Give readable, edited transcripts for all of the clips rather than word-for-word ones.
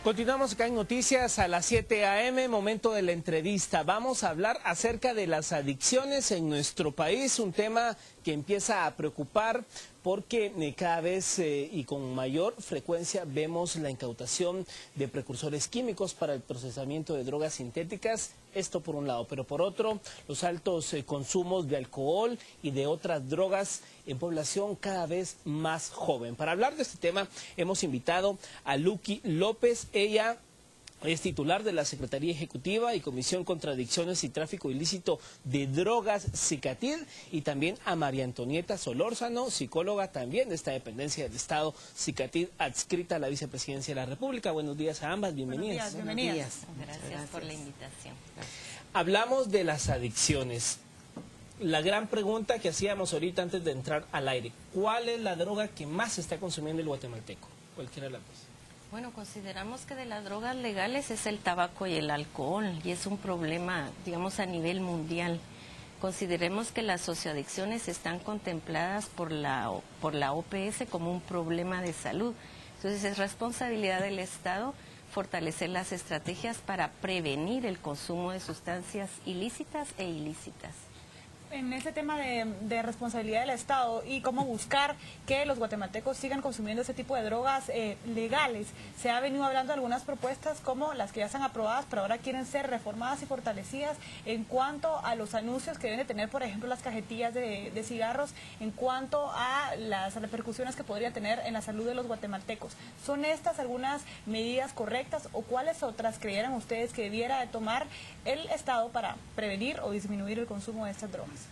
Continuamos acá en Noticias a las 7 a.m., momento de la entrevista. Vamos a hablar acerca de las adicciones en nuestro país, un tema que empieza a preocupar porque cada vez y con mayor frecuencia vemos la incautación de precursores químicos para el procesamiento de drogas sintéticas, esto por un lado, pero por otro, los altos consumos de alcohol y de otras drogas en población cada vez más joven. Para hablar de este tema hemos invitado a Luqui López. Ella es titular de la Secretaría Ejecutiva y Comisión contra Adicciones y Tráfico Ilícito de Drogas, CICATID, y también a María Antonieta Solórzano, psicóloga también de esta dependencia del Estado, CICATID, adscrita a la Vicepresidencia de la República. Buenos días a ambas, bienvenidas. Buenos días. Gracias por la invitación. Hablamos de las adicciones. La gran pregunta que hacíamos ahorita antes de entrar al aire, ¿cuál es la droga que más se está consumiendo el guatemalteco? Cualquiera de las dos. Bueno, consideramos que de las drogas legales es el tabaco y el alcohol, y es un problema, digamos, a nivel mundial. Consideremos que las socioadicciones están contempladas por la OPS como un problema de salud. Entonces, es responsabilidad del Estado fortalecer las estrategias para prevenir el consumo de sustancias ilícitas e ilícitas. En ese tema de responsabilidad del Estado y cómo buscar que los guatemaltecos sigan consumiendo ese tipo de drogas legales, se ha venido hablando de algunas propuestas como las que ya están aprobadas, pero ahora quieren ser reformadas y fortalecidas en cuanto a los anuncios que deben de tener, por ejemplo, las cajetillas de cigarros, en cuanto a las repercusiones que podría tener en la salud de los guatemaltecos. ¿Son estas algunas medidas correctas o cuáles otras creyeran ustedes que debiera de tomar el Estado para prevenir o disminuir el consumo de estas drogas?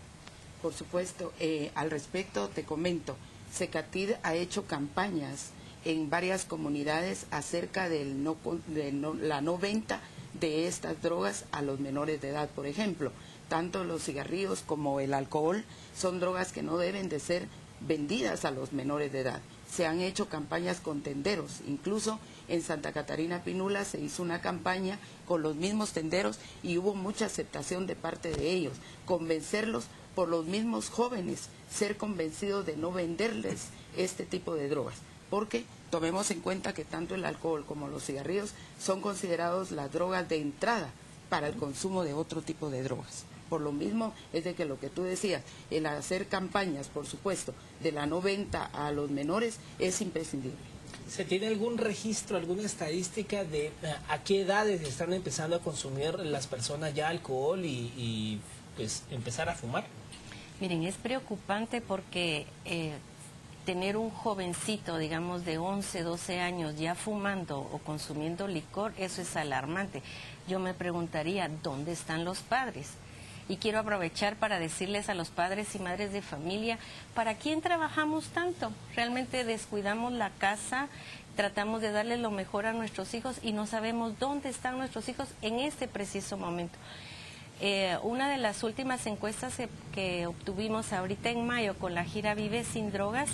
Por supuesto, al respecto te comento, CICATID ha hecho campañas en varias comunidades acerca de la no venta de estas drogas a los menores de edad. Por ejemplo, tanto los cigarrillos como el alcohol son drogas que no deben de ser vendidas a los menores de edad. Se han hecho campañas con tenderos, incluso en Santa Catarina Pinula se hizo una campaña con los mismos tenderos y hubo mucha aceptación de parte de ellos, convencerlos por los mismos jóvenes, ser convencidos de no venderles este tipo de drogas, porque tomemos en cuenta que tanto el alcohol como los cigarrillos son considerados las drogas de entrada para el consumo de otro tipo de drogas. Por lo mismo es de que lo que tú decías, el hacer campañas, por supuesto, de la no venta a los menores es imprescindible. ¿Se tiene algún registro, alguna estadística de a qué edades están empezando a consumir las personas ya alcohol y pues empezar a fumar? Miren, es preocupante porque tener un jovencito, digamos, de 11, 12 años ya fumando o consumiendo licor, eso es alarmante. Yo me preguntaría, ¿dónde están los padres? Y quiero aprovechar para decirles a los padres y madres de familia, ¿para quién trabajamos tanto? Realmente descuidamos la casa, tratamos de darle lo mejor a nuestros hijos y no sabemos dónde están nuestros hijos en este preciso momento. Una de las últimas encuestas que obtuvimos ahorita en mayo con la gira Vive Sin Drogas,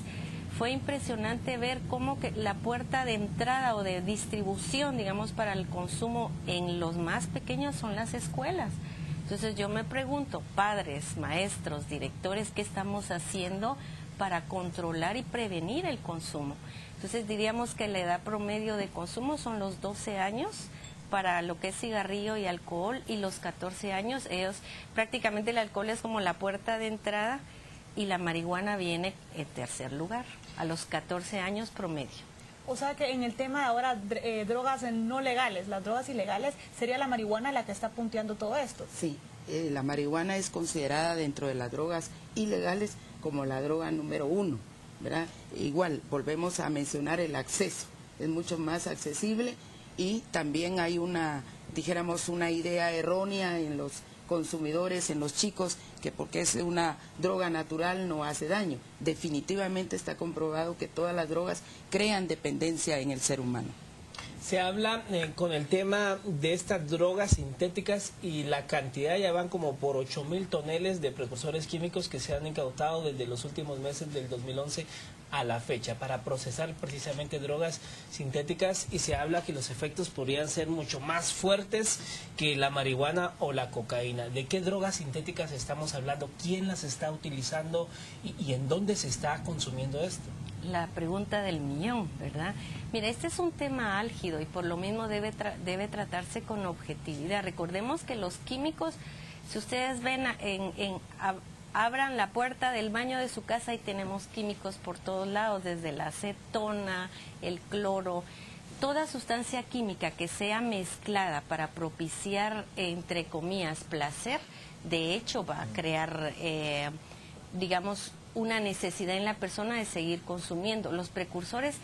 fue impresionante ver cómo que la puerta de entrada o de distribución, digamos, para el consumo en los más pequeños son las escuelas. Entonces yo me pregunto, padres, maestros, directores, ¿qué estamos haciendo para controlar y prevenir el consumo? Entonces diríamos que la edad promedio de consumo son los 12 años para lo que es cigarrillo y alcohol, y los 14 años, prácticamente el alcohol es como la puerta de entrada y la marihuana viene en tercer lugar, a los 14 años promedio. O sea que en el tema de ahora, drogas no legales, las drogas ilegales, ¿sería la marihuana la que está punteando todo esto? Sí, la marihuana es considerada dentro de las drogas ilegales como la droga número 1, ¿verdad? Igual, volvemos a mencionar el acceso, es mucho más accesible y también hay una idea errónea en los consumidores, en los chicos, que porque es una droga natural no hace daño. Definitivamente está comprobado que todas las drogas crean dependencia en el ser humano. Se habla con el tema de estas drogas sintéticas y la cantidad ya van como por 8.000 toneladas de precursores químicos que se han incautado desde los últimos meses del 2011 a la fecha para procesar precisamente drogas sintéticas, y se habla que los efectos podrían ser mucho más fuertes que la marihuana o la cocaína. ¿De qué drogas sintéticas estamos hablando? ¿Quién las está utilizando y en dónde se está consumiendo esto? la pregunta del millón, ¿verdad? Mira, este es un tema álgido y por lo mismo debe tratarse con objetividad. Recordemos que los químicos, si ustedes ven, abran la puerta del baño de su casa y tenemos químicos por todos lados, desde la acetona, el cloro. Toda sustancia química que sea mezclada para propiciar, entre comillas, placer, de hecho va a crear, digamos, una necesidad en la persona de seguir consumiendo. Los precursores,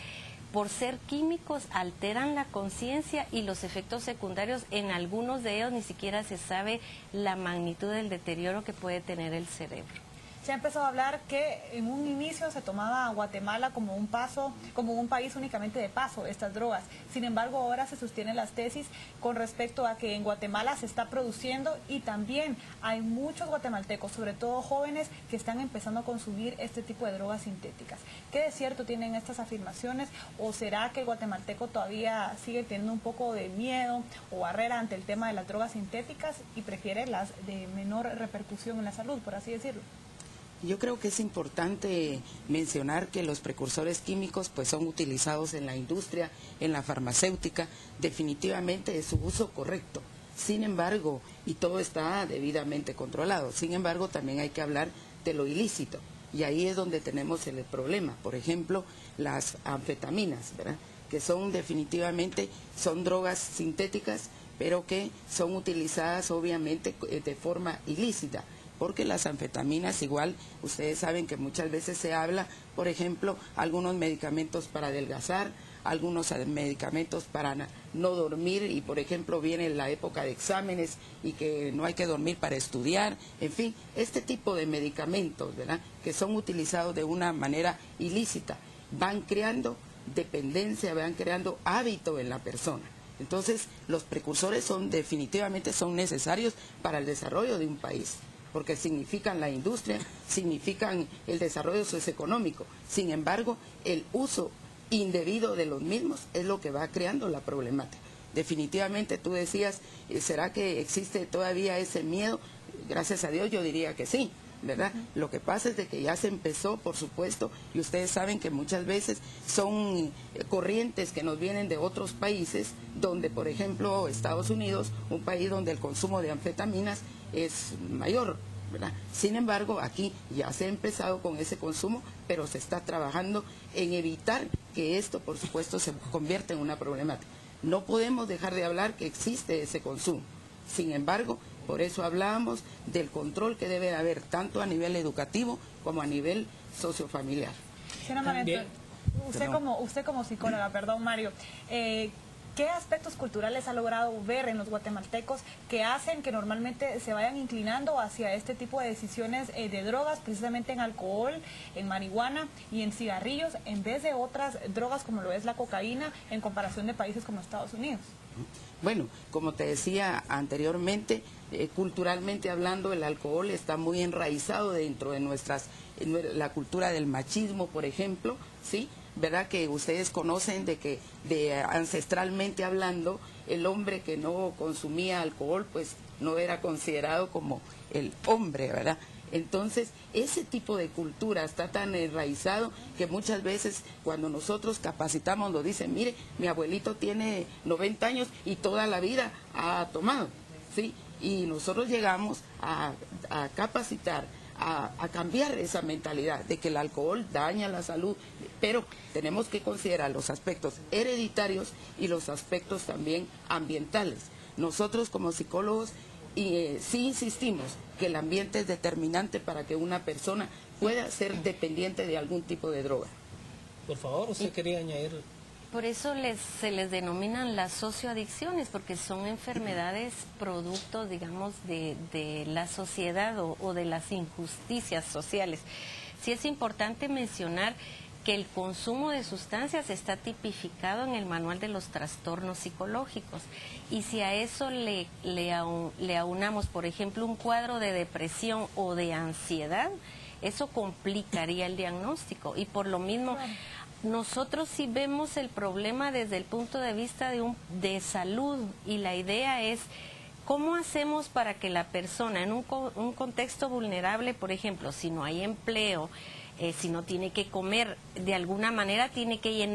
por ser químicos, alteran la conciencia y los efectos secundarios, en algunos de ellos ni siquiera se sabe la magnitud del deterioro que puede tener el cerebro. Se ha empezado a hablar que en un inicio se tomaba a Guatemala como un país únicamente de paso, estas drogas. Sin embargo, ahora se sostienen las tesis con respecto a que en Guatemala se está produciendo y también hay muchos guatemaltecos, sobre todo jóvenes, que están empezando a consumir este tipo de drogas sintéticas. ¿Qué de cierto tienen estas afirmaciones? ¿O será que el guatemalteco todavía sigue teniendo un poco de miedo o barrera ante el tema de las drogas sintéticas y prefiere las de menor repercusión en la salud, por así decirlo? Yo creo que es importante mencionar que los precursores químicos pues son utilizados en la industria, en la farmacéutica, definitivamente es su uso correcto. Sin embargo, y todo está debidamente controlado, sin embargo también hay que hablar de lo ilícito y ahí es donde tenemos el problema. Por ejemplo, las anfetaminas, ¿verdad?, que son definitivamente, son drogas sintéticas, pero que son utilizadas obviamente de forma ilícita. Porque las anfetaminas igual, ustedes saben que muchas veces se habla, por ejemplo, algunos medicamentos para adelgazar, algunos medicamentos para no dormir y, por ejemplo, viene la época de exámenes y que no hay que dormir para estudiar, en fin, este tipo de medicamentos, ¿verdad?, que son utilizados de una manera ilícita, van creando dependencia, van creando hábito en la persona. Entonces, los precursores definitivamente son necesarios para el desarrollo de un país, porque significan la industria, significan el desarrollo socioeconómico. Sin embargo, el uso indebido de los mismos es lo que va creando la problemática. Definitivamente tú decías, ¿será que existe todavía ese miedo? Gracias a Dios yo diría que sí, ¿verdad? Lo que pasa es de que ya se empezó, por supuesto, y ustedes saben que muchas veces son corrientes que nos vienen de otros países, donde, por ejemplo, Estados Unidos, un país donde el consumo de anfetaminas es mayor, ¿verdad? Sin embargo, aquí ya se ha empezado con ese consumo, pero se está trabajando en evitar que esto, por supuesto, se convierta en una problemática. No podemos dejar de hablar que existe ese consumo. Sin embargo, por eso hablábamos del control que debe haber tanto a nivel educativo como a nivel sociofamiliar. Usted como psicóloga, perdón Mario, ¿qué aspectos culturales ha logrado ver en los guatemaltecos que hacen que normalmente se vayan inclinando hacia este tipo de decisiones de drogas, precisamente en alcohol, en marihuana y en cigarrillos, en vez de otras drogas como lo es la cocaína, en comparación de países como Estados Unidos? Bueno, como te decía anteriormente, culturalmente hablando, el alcohol está muy enraizado dentro de la cultura del machismo, por ejemplo, ¿sí? ¿Verdad? Que ustedes conocen ancestralmente hablando, el hombre que no consumía alcohol, pues no era considerado como el hombre, ¿verdad? Entonces, ese tipo de cultura está tan enraizado que muchas veces cuando nosotros capacitamos nos dicen, mire, mi abuelito tiene 90 años y toda la vida ha tomado, ¿sí? Y nosotros llegamos a capacitar, a cambiar esa mentalidad de que el alcohol daña la salud, pero tenemos que considerar los aspectos hereditarios y los aspectos también ambientales. Nosotros como psicólogos sí insistimos que el ambiente es determinante para que una persona pueda ser dependiente de algún tipo de droga. Por favor, usted quería añadir. Por eso se les denominan las socioadicciones, porque son enfermedades producto, digamos, de la sociedad o de las injusticias sociales. Sí es importante mencionar que el consumo de sustancias está tipificado en el manual de los trastornos psicológicos. Y si a eso le aunamos, por ejemplo, un cuadro de depresión o de ansiedad, eso complicaría el diagnóstico. Y por lo mismo, nosotros sí vemos el problema desde el punto de vista de salud, y la idea es cómo hacemos para que la persona en un contexto vulnerable, por ejemplo, si no hay empleo, si no tiene que comer, de alguna manera tiene que llenar